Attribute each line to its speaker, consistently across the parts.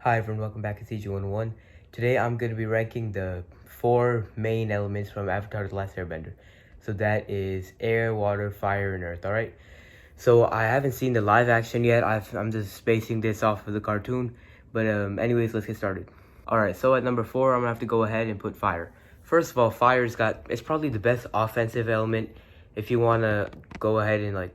Speaker 1: Hi everyone, welcome back to CG101. Today I'm going to be ranking the 4 main elements from Avatar The Last Airbender. So that is air, water, fire, and earth, alright? So I haven't seen the live action yet, I'm just basing this off of the cartoon. But anyways, let's get started. Alright, so at number 4, I'm going to have to go ahead and put fire. First of all, it's probably the best offensive element. If you want to go ahead and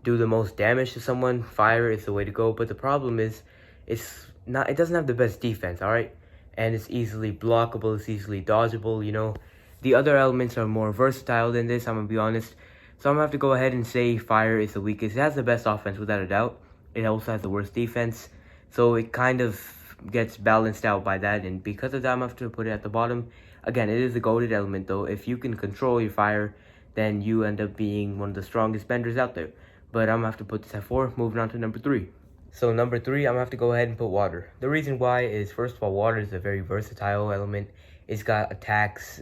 Speaker 1: do the most damage to someone, fire is the way to go. But the problem is, it doesn't have the best defense, alright? And it's easily blockable, it's easily dodgeable. The other elements are more versatile than this, I'm gonna be honest. So I'm gonna have to go ahead and say fire is the weakest. It has the best offense without a doubt. It also has the worst defense. So it kind of gets balanced out by that, and because of that I'm gonna have to put it at the bottom. Again, it is a goated element though. If you can control your fire, then you end up being one of the strongest benders out there. But I'm gonna have to put this at 4, moving on to number 3. So number 3, I'm gonna have to go ahead and put water. The reason why is, first of all, water is a very versatile element. It's got attacks,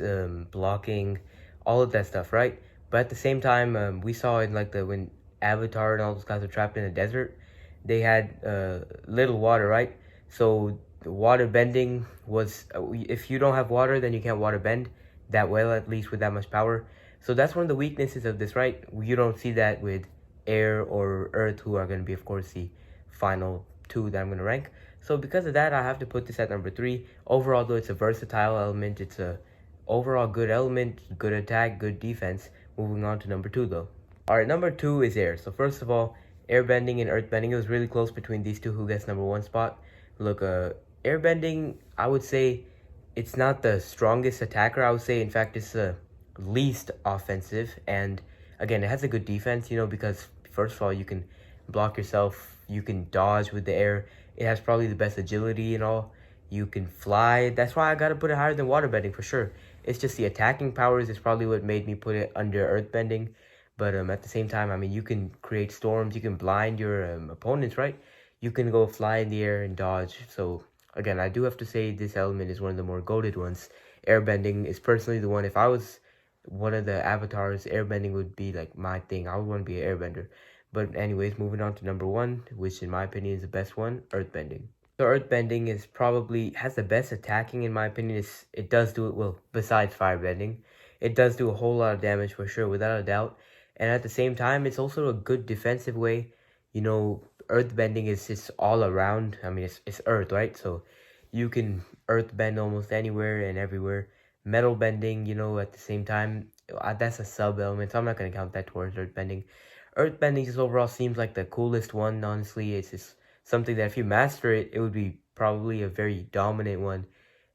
Speaker 1: blocking, all of that stuff, right? But at the same time, we saw in when Avatar and all those guys were trapped in the desert, they had little water, right? So the water bending was, if you don't have water, then you can't water bend that well, at least with that much power. So that's one of the weaknesses of this, right? You don't see that with air or earth, who are going to be, of course, the final 2 that I'm going to rank. So because of that, I have to put this at number 3. Overall, though, it's a versatile element. It's a overall good element, good attack, good defense. Moving on to number 2, though. Alright, number 2 is air. So first of all, airbending and earthbending. It was really close between these two who gets number 1 spot. Look, airbending, I would say it's not the strongest attacker. I would say, in fact, it's the least offensive. And again, it has a good defense, because first of all, you can block yourself, you can dodge with the air. It has probably the best agility and all. You can fly. That's why I gotta put it higher than waterbending for sure. It's just the attacking powers is probably what made me put it under earthbending. But at the same time, I mean, you can create storms, you can blind your opponents, right? You can go fly in the air and dodge. So again, I do have to say this element is one of the more goated ones. Airbending is personally the one. If I was one of the avatars, airbending would be like my thing. I would want to be an airbender. But anyways, moving on to number 1, which in my opinion is the best one, earthbending. So earthbending is probably has the best attacking in my opinion. It does do it well, besides firebending. It does do a whole lot of damage for sure, without a doubt. And at the same time, it's also a good defensive way. Earthbending is just all around. I mean, it's earth, right? So you can earthbend almost anywhere and everywhere. Metal bending, at the same time, that's a sub element, so I'm not going to count that towards earthbending. Earthbending just overall seems like the coolest one, honestly. It's just something that if you master it, it would be probably a very dominant one.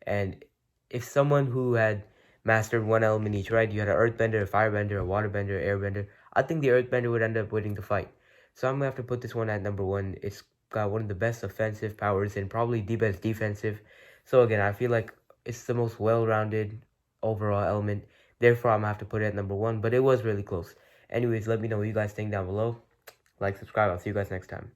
Speaker 1: And if someone who had mastered one element each, right? You had an earthbender, a firebender, a waterbender, airbender. I think the earthbender would end up winning the fight. So I'm going to have to put this one at number 1. It's got one of the best offensive powers and probably the best defensive. So again, I feel like it's the most well-rounded overall element. Therefore, I'm going to have to put it at number 1. But it was really close. Anyways, let me know what you guys think down below. Like, subscribe. I'll see you guys next time.